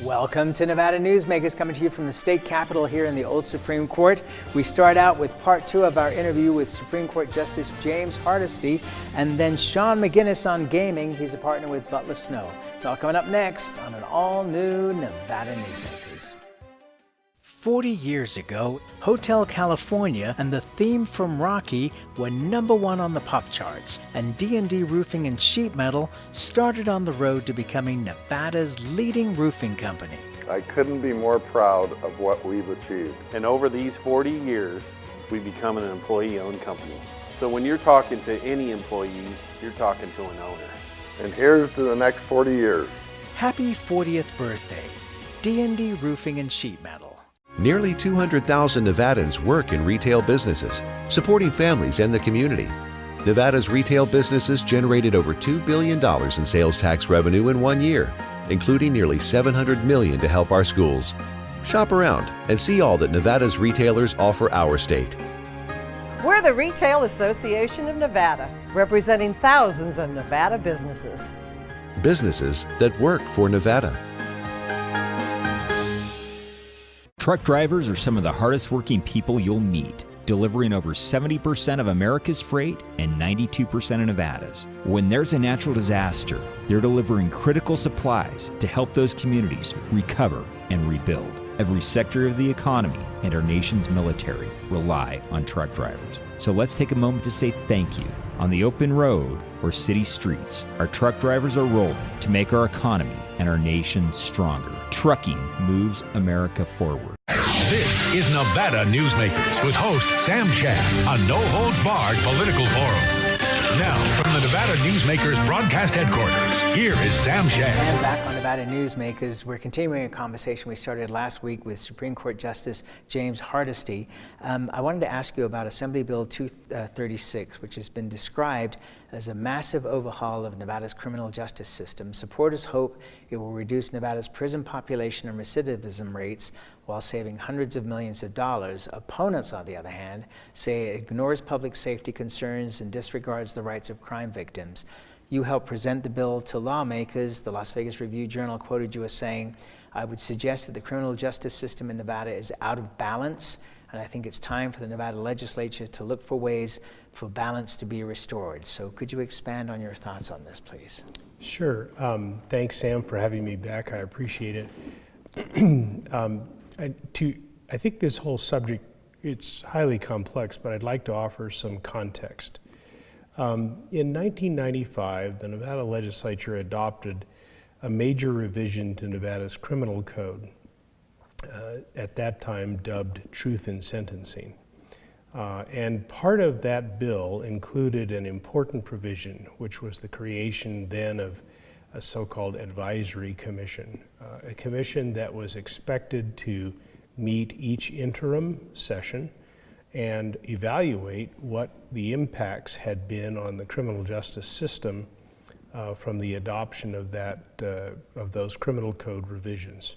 Welcome to Nevada Newsmakers, coming to you from the state capitol here in the old Supreme Court. We start out with part 2 of our interview with Supreme Court Justice James Hardesty, and then Sean McGuinness on gaming. He's a partner with Butler Snow. It's all coming up next on an all-new Nevada Newsmakers. 40 years ago, Hotel California and the theme from Rocky were #1 on the pop charts, and D&D Roofing and Sheet Metal started on the road to becoming Nevada's leading roofing company. I couldn't be more proud of what we've achieved. And over these 40 years, we've become an employee-owned company. So when you're talking to any employee, you're talking to an owner. And here's to the next 40 years. Happy 40th birthday, D&D Roofing and Sheet Metal. Nearly 200,000 Nevadans work in retail businesses, supporting families and the community. Nevada's retail businesses generated over $2 billion in sales tax revenue in 1 year, including nearly $700 million to help our schools. Shop around and see all that Nevada's retailers offer our state. We're the Retail Association of Nevada, representing thousands of Nevada businesses. Businesses that work for Nevada. Truck drivers are some of the hardest working people you'll meet, delivering over 70% of America's freight and 92% of Nevada's. When there's a natural disaster, they're delivering critical supplies to help those communities recover and rebuild. Every sector of the economy and our nation's military rely on truck drivers. So let's take a moment to say thank you. On the open road or city streets, our truck drivers are rolling to make our economy and our nation stronger. Trucking moves America forward. This is Nevada Newsmakers with host Sam Shad, a no-holds-barred political forum. Now, from the Nevada Newsmakers broadcast headquarters, here is Sam Shad. And back on Nevada Newsmakers, we're continuing a conversation we started last week with Supreme Court Justice James Hardesty. I wanted to ask you about Assembly Bill 236, which has been described as a massive overhaul of Nevada's criminal justice system. Supporters hope it will reduce Nevada's prison population and recidivism rates while saving hundreds of millions of dollars. Opponents, on the other hand, say it ignores public safety concerns and disregards the rights of crime victims. You helped present the bill to lawmakers. The Las Vegas Review-Journal quoted you as saying, "I would suggest that the criminal justice system in Nevada is out of balance, and I think it's time for the Nevada legislature to look for ways for balance to be restored." So could you expand on your thoughts on this, please? Sure. Thanks, Sam, for having me back. I appreciate it. I think this whole subject, it's highly complex, but I'd like to offer some context. In 1995, the Nevada legislature adopted a major revision to Nevada's criminal code, at that time dubbed Truth in Sentencing. And part of that bill included an important provision, which was the creation then of a so-called advisory commission, a commission that was expected to meet each interim session and evaluate what the impacts had been on the criminal justice system from the adoption of of those criminal code revisions.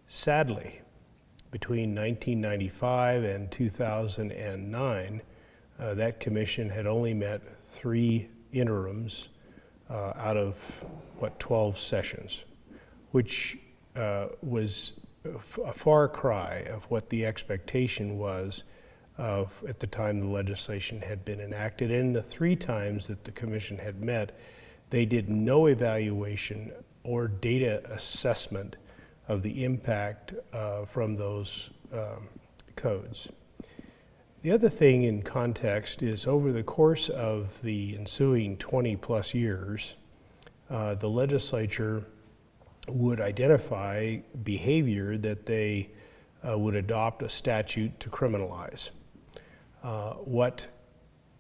Sadly, between 1995 and 2009, that commission had only met 3 interims out of 12 sessions, which was a far cry of what the expectation was at the time the legislation had been enacted. And the 3 times that the commission had met, they did no evaluation or data assessment of the impact from those codes. The other thing in context is over the course of the ensuing 20 plus years, the legislature would identify behavior that they would adopt a statute to criminalize. What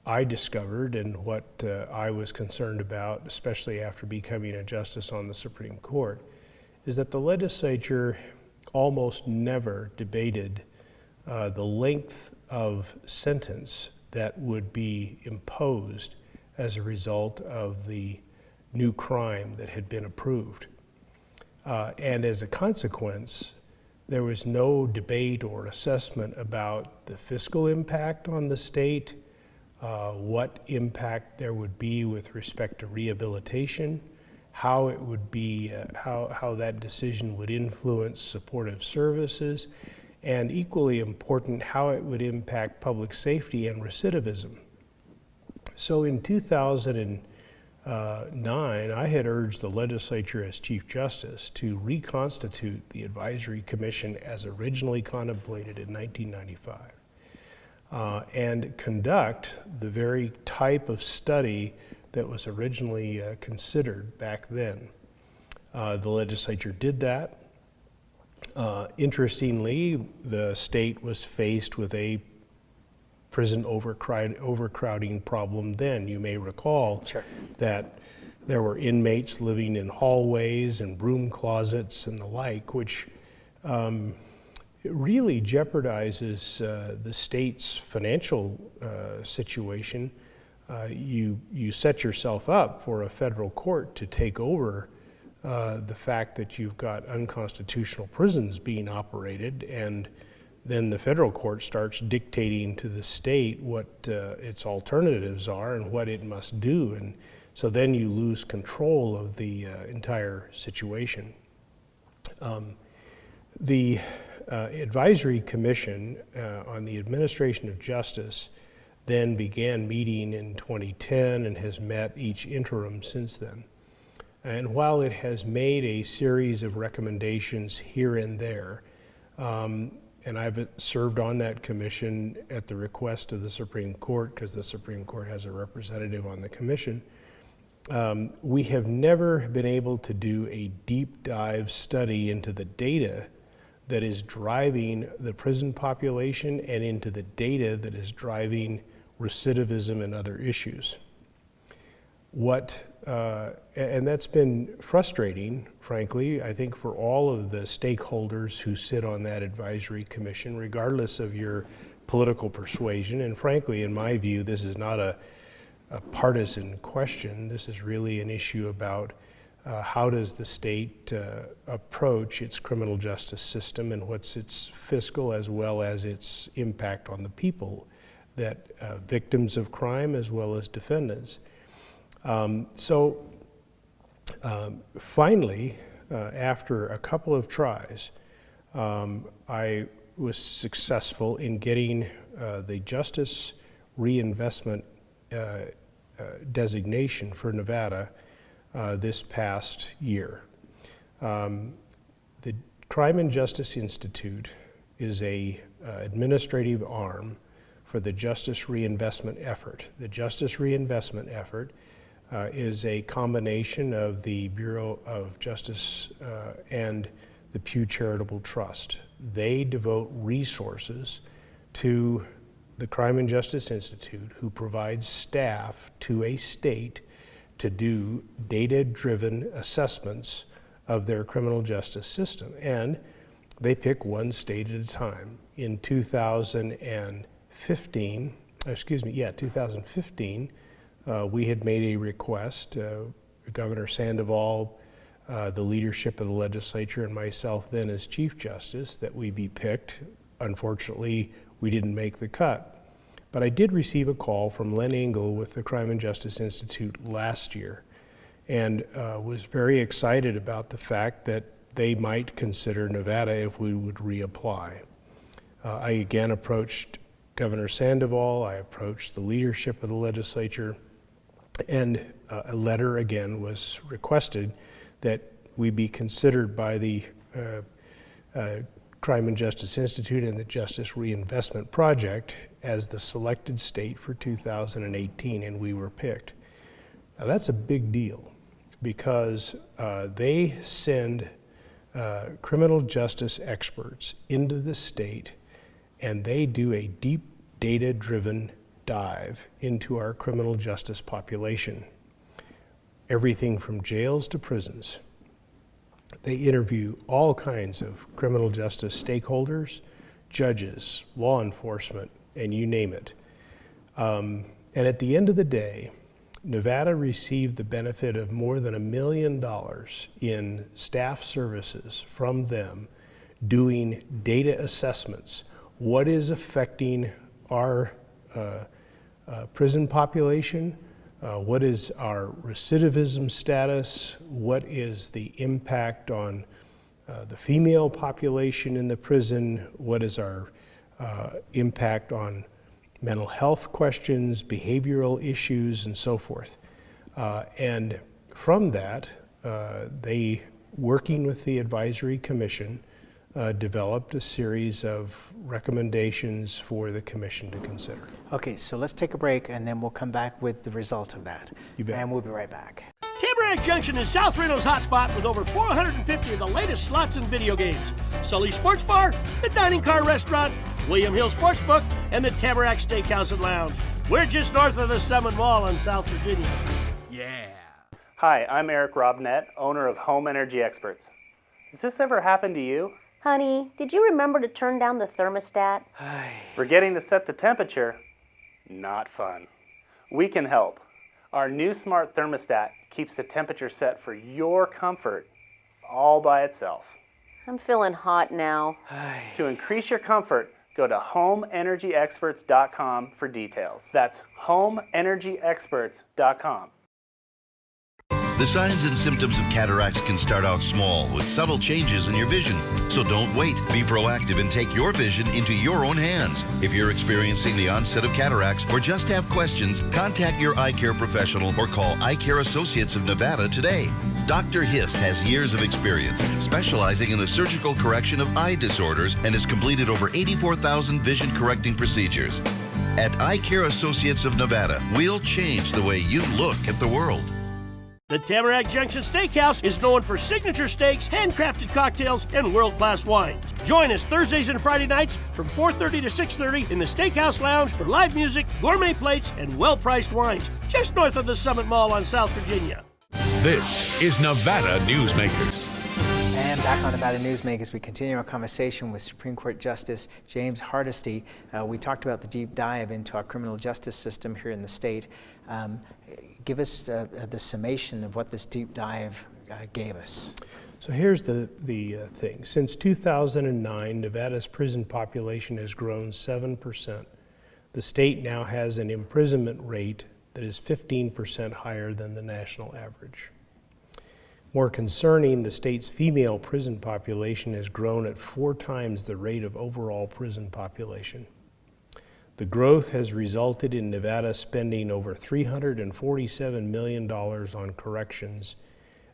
I discovered and what I was concerned about, especially after becoming a justice on the Supreme Court, is that the legislature almost never debated the length of sentence that would be imposed as a result of the new crime that had been approved. And as a consequence, there was no debate or assessment about the fiscal impact on the state, what impact there would be with respect to rehabilitation, how it would be, how that decision would influence supportive services, and equally important, how it would impact public safety and recidivism. So in 2009, I had urged the legislature as Chief Justice to reconstitute the Advisory Commission as originally contemplated in 1995, and conduct the very type of study that was originally considered back then. The legislature did that. Interestingly, the state was faced with a prison overcrowding problem then. You may recall that there were inmates living in hallways and broom closets and the like, which really jeopardizes the state's financial situation. You set yourself up for a federal court to take over the fact that you've got unconstitutional prisons being operated, and then the federal court starts dictating to the state what its alternatives are and what it must do, and so then you lose control of the entire situation. The Advisory Commission on the Administration of Justice then began meeting in 2010 and has met each interim since then. And while it has made a series of recommendations here and there, and I've served on that commission at the request of the Supreme Court, because the Supreme Court has a representative on the commission, we have never been able to do a deep dive study into the data that is driving the prison population and into the data that is driving recidivism and other issues. And that's been frustrating, frankly, I think, for all of the stakeholders who sit on that advisory commission, regardless of your political persuasion. And frankly, in my view, this is not a partisan question. This is really an issue about how does the state approach its criminal justice system, and what's its fiscal as well as its impact on the people, that victims of crime as well as defendants. Finally, after a couple of tries, I was successful in getting the Justice Reinvestment designation for Nevada this past year. The Crime and Justice Institute is a administrative arm for the Justice Reinvestment effort. The Justice Reinvestment effort is a combination of the Bureau of Justice and the Pew Charitable Trust. They devote resources to the Crime and Justice Institute, who provides staff to a state to do data-driven assessments of their criminal justice system. And they pick one state at a time. In 2015, we had made a request, Governor Sandoval, the leadership of the legislature, and myself then as Chief Justice, that we be picked. Unfortunately, we didn't make the cut. But I did receive a call from Len Engel with the Crime and Justice Institute last year, and was very excited about the fact that they might consider Nevada if we would reapply. I again approached Governor Sandoval, I approached the leadership of the legislature, and a letter again was requested that we be considered by the Crime and Justice Institute and the Justice Reinvestment Project as the selected state for 2018, and we were picked. Now that's a big deal, because they send criminal justice experts into the state, and they do a deep data-driven dive into our criminal justice population. Everything from jails to prisons. They interview all kinds of criminal justice stakeholders, judges, law enforcement, and you name it. And at the end of the day, Nevada received the benefit of more than $1 million in staff services from them doing data assessments. What is affecting our prison population? What is our recidivism status? What is the impact on the female population in the prison? What is our impact on mental health questions, behavioral issues, and so forth? And from that, they, working with the advisory commission, developed a series of recommendations for the commission to consider. Okay, so let's take a break and then we'll come back with the result of that. You bet. And we'll be right back. Tamarack Junction is South Reno's hotspot with over 450 of the latest slots and video games. Sully Sports Bar, the Dining Car Restaurant, William Hill Sportsbook, and the Tamarack Steakhouse and Lounge. We're just north of the Summit Mall in South Virginia. Yeah. Hi, I'm Eric Robnett, owner of Home Energy Experts. Has this ever happened to you? Honey, did you remember to turn down the thermostat? Forgetting to set the temperature? Not fun. We can help. Our new smart thermostat keeps the temperature set for your comfort all by itself. I'm feeling hot now. To increase your comfort, go to homeenergyexperts.com for details. That's homeenergyexperts.com. The signs and symptoms of cataracts can start out small with subtle changes in your vision. So don't wait. Be proactive and take your vision into your own hands. If you're experiencing the onset of cataracts or just have questions, contact your eye care professional or call Eye Care Associates of Nevada today. Dr. Hiss has years of experience specializing in the surgical correction of eye disorders and has completed over 84,000 vision correcting procedures. At Eye Care Associates of Nevada, we'll change the way you look at the world. The Tamarack Junction Steakhouse is known for signature steaks, handcrafted cocktails, and world-class wines. Join us Thursdays and Friday nights from 4:30 to 6:30 in the Steakhouse Lounge for live music, gourmet plates, and well-priced wines, just north of the Summit Mall on South Virginia. This is Nevada Newsmakers. And back on Nevada Newsmakers, we continue our conversation with Supreme Court Justice James Hardesty. We talked about the deep dive into our criminal justice system here in the state. Give us the summation of what this deep dive gave us. So here's the thing. Since 2009, Nevada's prison population has grown 7%. The state now has an imprisonment rate that is 15% higher than the national average. More concerning, the state's female prison population has grown at 4 times the rate of overall prison population. The growth has resulted in Nevada spending over $347 million on corrections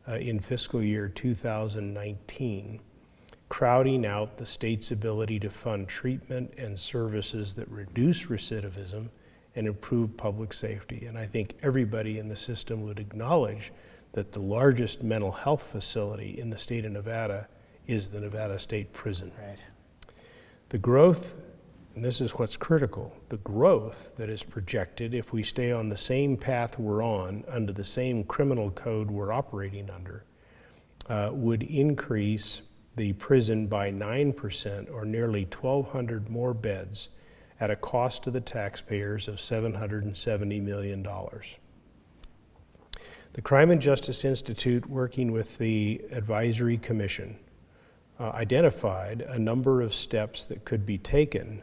in fiscal year 2019, crowding out the state's ability to fund treatment and services that reduce recidivism and improve public safety. And I think everybody in the system would acknowledge that the largest mental health facility in the state of Nevada is the Nevada State Prison. Right. The growth, and this is what's critical, the growth that is projected if we stay on the same path we're on under the same criminal code we're operating under would increase the prison by 9% or nearly 1,200 more beds at a cost to the taxpayers of $770 million. The Crime and Justice Institute, working with the Advisory Commission, identified a number of steps that could be taken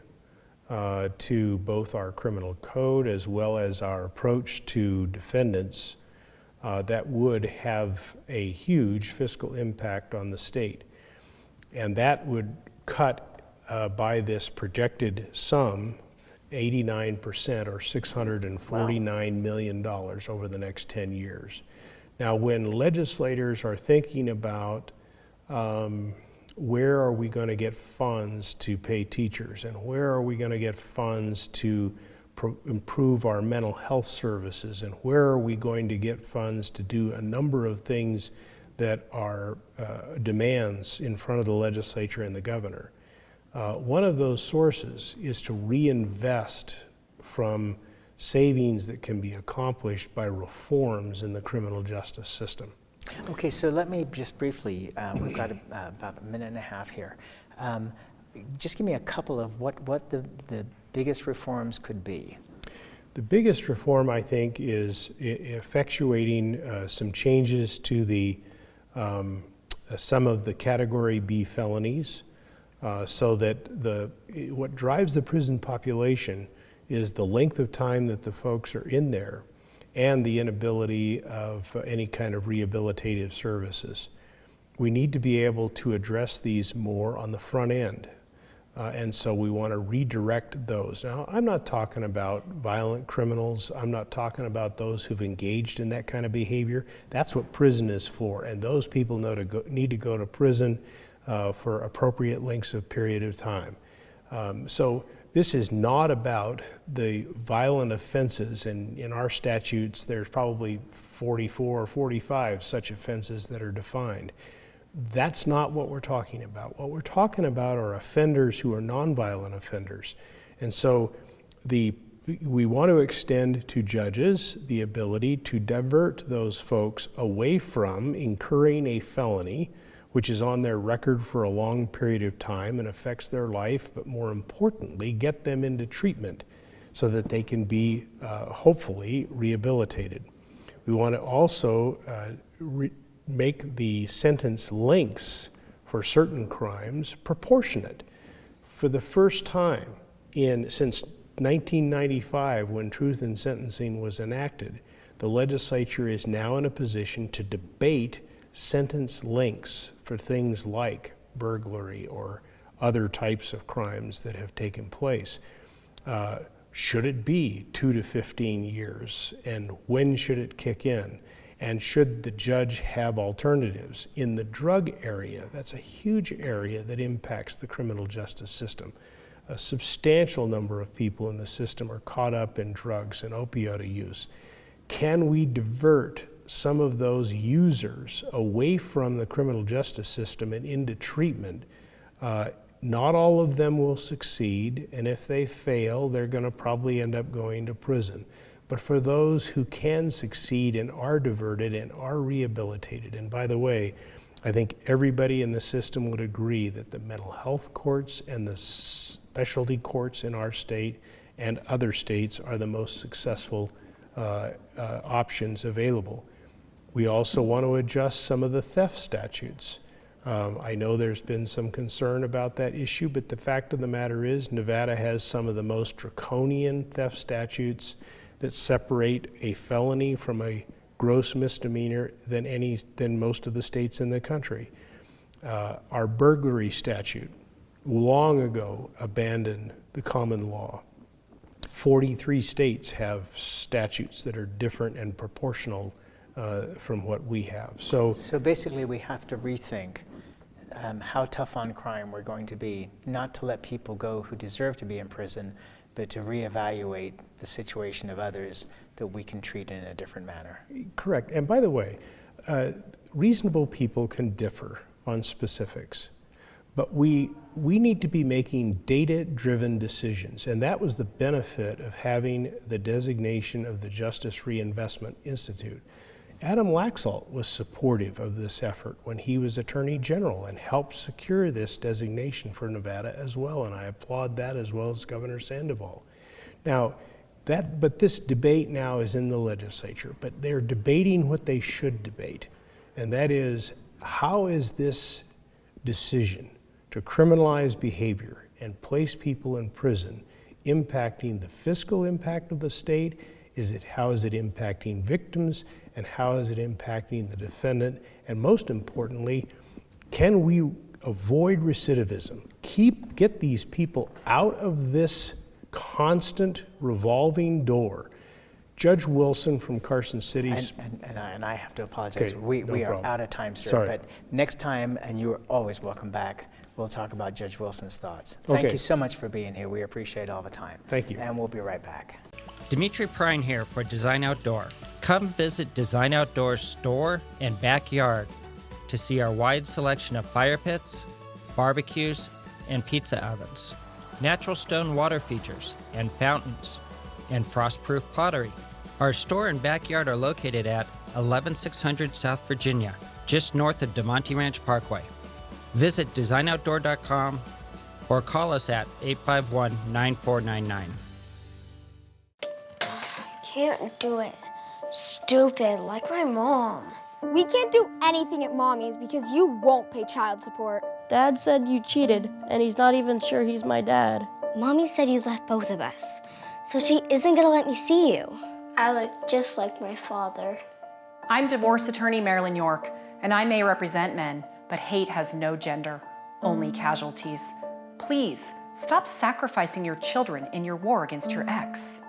to both our criminal code as well as our approach to defendants that would have a huge fiscal impact on the state. And that would cut by this projected sum 89% or $649 million over the next 10 years. Now, when legislators are thinking about where are we going to get funds to pay teachers and where are we going to get funds to improve our mental health services and where are we going to get funds to do a number of things that are demands in front of the legislature and the governor, one of those sources is to reinvest from savings that can be accomplished by reforms in the criminal justice system. Okay, so let me just briefly, we've got about a minute and a half here. Just give me a couple of what the biggest reforms could be. The biggest reform, I think, is effectuating some changes to the some of the Category B felonies, so that what drives the prison population is the length of time that the folks are in there and the inability of any kind of rehabilitative services. We need to be able to address these more on the front end. And so we want to redirect those. Now, I'm not talking about violent criminals. I'm not talking about those who've engaged in that kind of behavior. That's what prison is for. And those people need to go to prison for appropriate lengths of period of time. So this is not about the violent offenses. And in our statutes, there's probably 44 or 45 such offenses that are defined. That's not what we're talking about. What we're talking about are offenders who are nonviolent offenders. And so we want to extend to judges the ability to divert those folks away from incurring a felony, which is on their record for a long period of time and affects their life, but more importantly, get them into treatment so that they can be hopefully rehabilitated. We want to also make the sentence lengths for certain crimes proportionate. For the first time since 1995, when Truth in Sentencing was enacted, the legislature is now in a position to debate sentence lengths for things like burglary or other types of crimes that have taken place. Should it be 2 to 15 years, and when should it kick in? And should the judge have alternatives? In the drug area, that's a huge area that impacts the criminal justice system. A substantial number of people in the system are caught up in drugs and opioid use. Can we divert some of those users away from the criminal justice system and into treatment? Not all of them will succeed, and if they fail, they're going to probably end up going to prison. But for those who can succeed and are diverted and are rehabilitated, and by the way, I think everybody in the system would agree that the mental health courts and the specialty courts in our state and other states are the most successful options available. We also want to adjust some of the theft statutes. I know there's been some concern about that issue, but the fact of the matter is Nevada has some of the most draconian theft statutes that separate a felony from a gross misdemeanor than most of the states in the country. Our burglary statute long ago abandoned the common law. 43 states have statutes that are different and proportional from what we have. So basically we have to rethink how tough on crime we're going to be, not to let people go who deserve to be in prison, but to reevaluate the situation of others that we can treat in a different manner. Correct. And by the way, reasonable people can differ on specifics, but we need to be making data-driven decisions, and that was the benefit of having the designation of the Justice Reinvestment Institute. Adam Laxalt was supportive of this effort when he was Attorney General and helped secure this designation for Nevada as well, and I applaud that as well as Governor Sandoval. Now, but this debate now is in the legislature, but they're debating what they should debate, and that is, how is this decision to criminalize behavior and place people in prison impacting the fiscal impact of the state? How is it impacting victims, and how is it impacting the defendant? And most importantly, can we avoid recidivism? Get these people out of this constant revolving door. Judge Wilson from Carson City. And I have to apologize. Okay, we are out of time, sir. Sorry. But next time, and you are always welcome back, we'll talk about Judge Wilson's thoughts. Thank you so much for being here. We appreciate all the time. Thank you. And we'll be right back. Dimitri Prine here for Design Outdoor. Come visit Design Outdoor's store and backyard to see our wide selection of fire pits, barbecues, and pizza ovens, natural stone water features and fountains, and frost-proof pottery. Our store and backyard are located at 11600 South Virginia, just north of DeMonte Ranch Parkway. Visit designoutdoor.com or call us at 851-9499. Can't do it. Stupid, like my mom. We can't do anything at Mommy's because you won't pay child support. Dad said you cheated, and he's not even sure he's my dad. Mommy said you left both of us, so she isn't gonna let me see you. I look just like my father. I'm divorce attorney Marilyn York, and I may represent men, but hate has no gender, only casualties. Please, stop sacrificing your children in your war against your ex.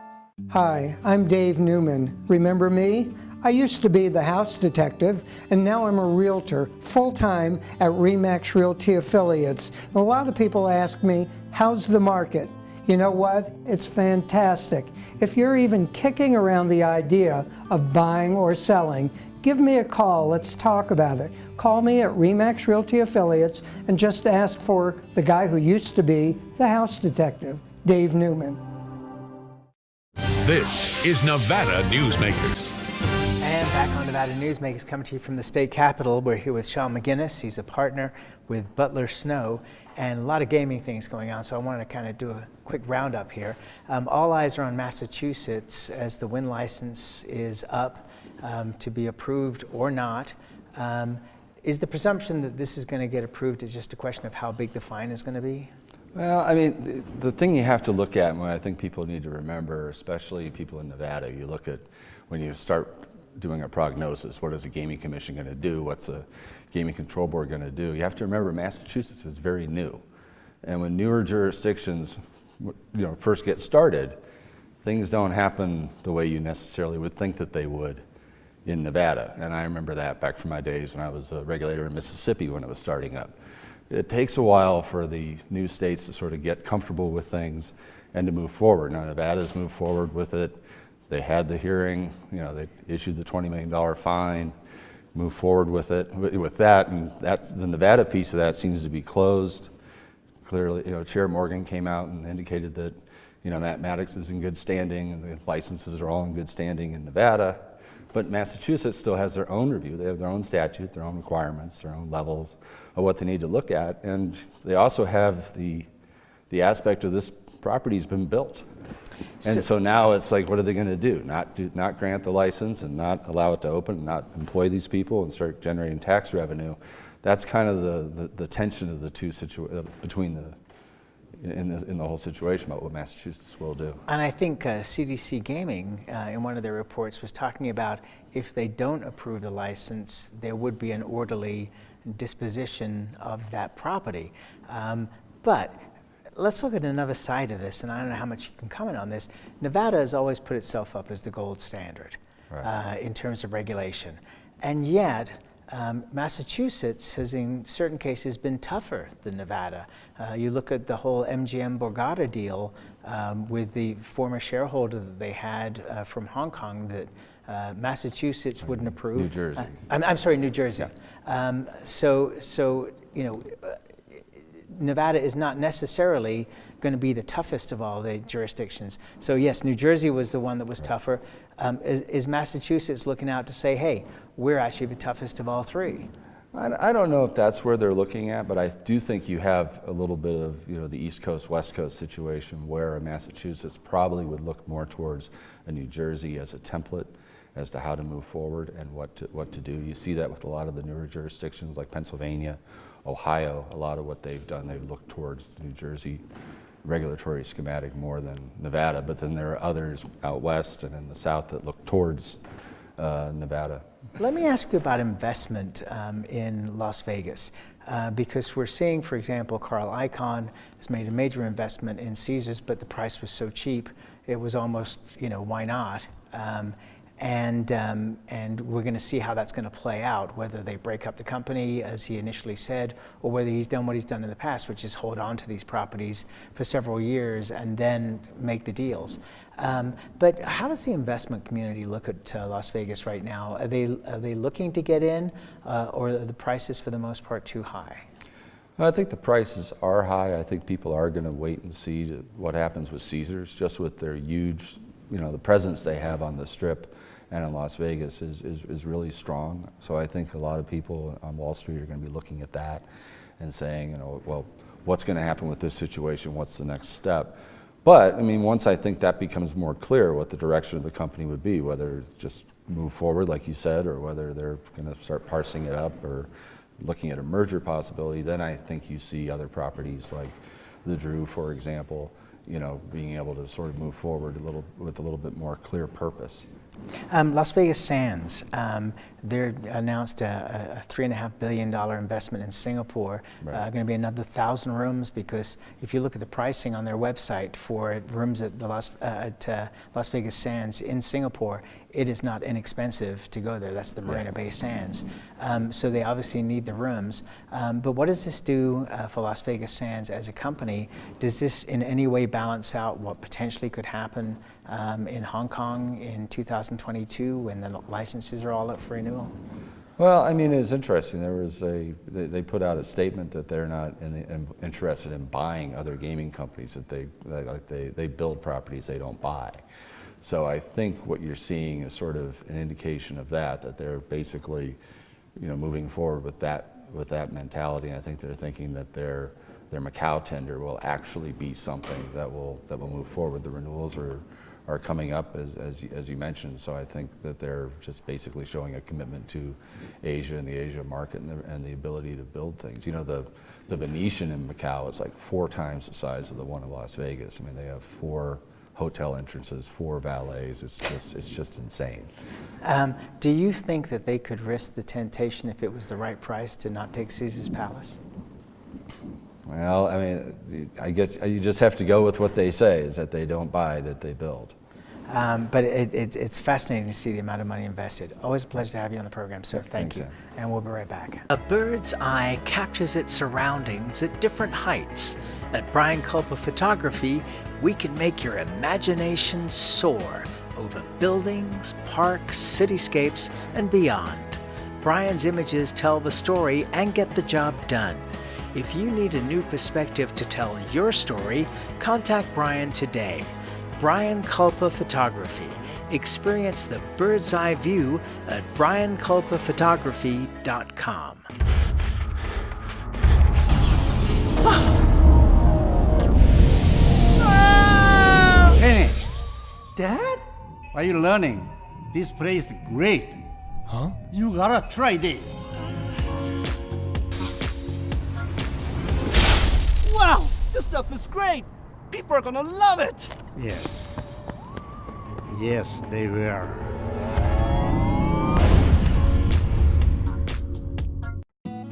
Hi, I'm Dave Newman. Remember me? I used to be the house detective, and now I'm a realtor, full-time at RE/MAX Realty Affiliates. A lot of people ask me, how's the market? You know what? It's fantastic. If you're even kicking around the idea of buying or selling, give me a call. Let's talk about it. Call me at RE/MAX Realty Affiliates and just ask for the guy who used to be the house detective, Dave Newman. This is Nevada Newsmakers. And back on Nevada Newsmakers, coming to you from the state capitol. We're here with Sean McGuinness. He's a partner with Butler Snow, and a lot of gaming things going on, so I wanted to kind of do a quick roundup here. All eyes are on Massachusetts as the win license is up to be approved or not. Is the presumption that this is going to get approved is just a question of how big the fine is going to be? Well, I mean, the thing you have to look at, and what I think people need to remember, especially people in Nevada, you look at when you start doing a prognosis, what is the Gaming Commission going to do? What's a Gaming Control Board going to do? You have to remember Massachusetts is very new. And when newer jurisdictions first get started, things don't happen the way you necessarily would think that they would in Nevada. And I remember that back from my days when I was a regulator in Mississippi when it was starting up. It takes a while for the new states to sort of get comfortable with things and to move forward. Now Nevada's moved forward with it. They had the hearing, they issued the $20 million fine, moved forward with it, with that, and that's the Nevada piece of that seems to be closed. Clearly, Chair Morgan came out and indicated that, Matt Maddox is in good standing and the licenses are all in good standing in Nevada, but Massachusetts still has their own review. They have their own statute, their own requirements, their own levels of what they need to look at, and they also have the aspect of this property's been built. And so now it's like, what are they going to do? Not grant the license and not allow it to open, and not employ these people and start generating tax revenue? That's kind of the tension of the two in the whole situation about what Massachusetts will do. And I think CDC Gaming, in one of their reports, was talking about if they don't approve the license, there would be an orderly disposition of that property. But let's look at another side of this, and I don't know how much you can comment on this. Nevada has always put itself up as the gold standard in terms of regulation. And yet, Massachusetts has in certain cases been tougher than Nevada. You look at the whole MGM Borgata deal with the former shareholder that they had from Hong Kong that Massachusetts wouldn't approve. New Jersey. I'm sorry, New Jersey. Yeah. So Nevada is not necessarily going to be the toughest of all the jurisdictions. So yes, New Jersey was the one that was tougher. Is Massachusetts looking out to say, hey, we're actually the toughest of all three? I don't know if that's where they're looking at, but I do think you have a little bit of the East Coast, West Coast situation where Massachusetts probably would look more towards a New Jersey as a template as to how to move forward and what to do. You see that with a lot of the newer jurisdictions like Pennsylvania, Ohio. A lot of what they've done, they've looked towards the New Jersey regulatory schematic more than Nevada, but then there are others out west and in the south that look towards Nevada. Let me ask you about investment in Las Vegas, because we're seeing, for example, Carl Icahn has made a major investment in Caesars, but the price was so cheap, it was almost, why not? And we're going to see how that's going to play out, whether they break up the company, as he initially said, or whether he's done what he's done in the past, which is hold on to these properties for several years and then make the deals. But how does the investment community look at Las Vegas right now? Are they looking to get in, or are the prices for the most part too high? I think the prices are high. I think people are going to wait and see what happens with Caesars, just with their huge, the presence they have on the Strip and in Las Vegas is really strong. So I think a lot of people on Wall Street are going to be looking at that and saying, well, what's going to happen with this situation? What's the next step? But I mean, once I think that becomes more clear what the direction of the company would be, whether it's just move forward, like you said, or whether they're going to start parsing it up or looking at a merger possibility, then I think you see other properties like the Drew, for example, being able to sort of move forward with a little bit more clear purpose. Las Vegas Sands, they announced a $3.5 billion investment in Singapore. Going to be another 1,000 rooms, because if you look at the pricing on their website for rooms at the Las Vegas Sands in Singapore, it is not inexpensive to go there. That's the Marina Bay Sands. So they obviously need the rooms. But what does this do for Las Vegas Sands as a company? Does this in any way balance out what potentially could happen in Hong Kong in 2022 when the licenses are all up for renewal? Well, I mean, it's interesting. They put out a statement that they're not interested in buying other gaming companies, that they build properties they don't buy. So I think what you're seeing is sort of an indication of that they're basically, moving forward with that mentality. And I think they're thinking that their Macau tender will actually be something that will move forward. The renewals are coming up as you mentioned. So I think that they're just basically showing a commitment to Asia and the Asia market and the ability to build things. The Venetian in Macau is like 4 times the size of the one in Las Vegas. I mean, they have 4 hotel entrances, 4 valets. It's just insane. Do you think that they could risk the temptation, if it was the right price, to not take Caesar's Palace? Well, I mean, I guess you just have to go with what they say, is that they don't buy, that they build. But it's fascinating to see the amount of money invested. Always a pleasure to have you on the program, sir. Thank you. And we'll be right back. A bird's eye captures its surroundings at different heights. At Brian Culpa Photography, we can make your imagination soar over buildings, parks, cityscapes, and beyond. Brian's images tell the story and get the job done. If you need a new perspective to tell your story, contact Brian today. Brian Culpa Photography. Experience the bird's eye view at brianculpaphotography.com. Hey, Dad? Are you learning? This place is great. Huh? You gotta try this. Wow, this stuff is great. People are gonna love it. Yes. Yes, they will.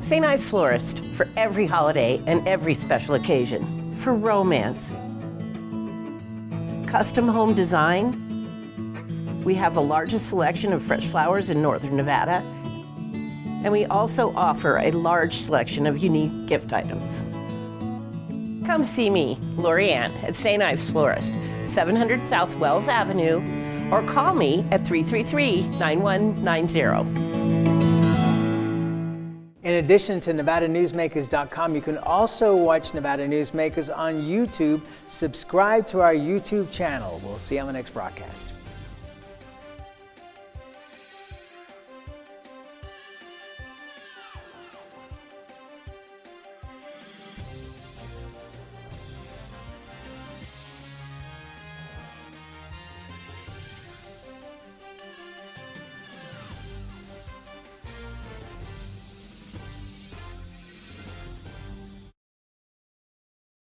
St. Ives Florist, for every holiday and every special occasion. For romance. Custom home design. We have the largest selection of fresh flowers in northern Nevada. And we also offer a large selection of unique gift items. Come see me, Lorianne, at St. Ives Florist, 700 South Wells Avenue, or call me at 333-9190. In addition to NevadaNewsmakers.com, you can also watch Nevada Newsmakers on YouTube. Subscribe to our YouTube channel. We'll see you on the next broadcast.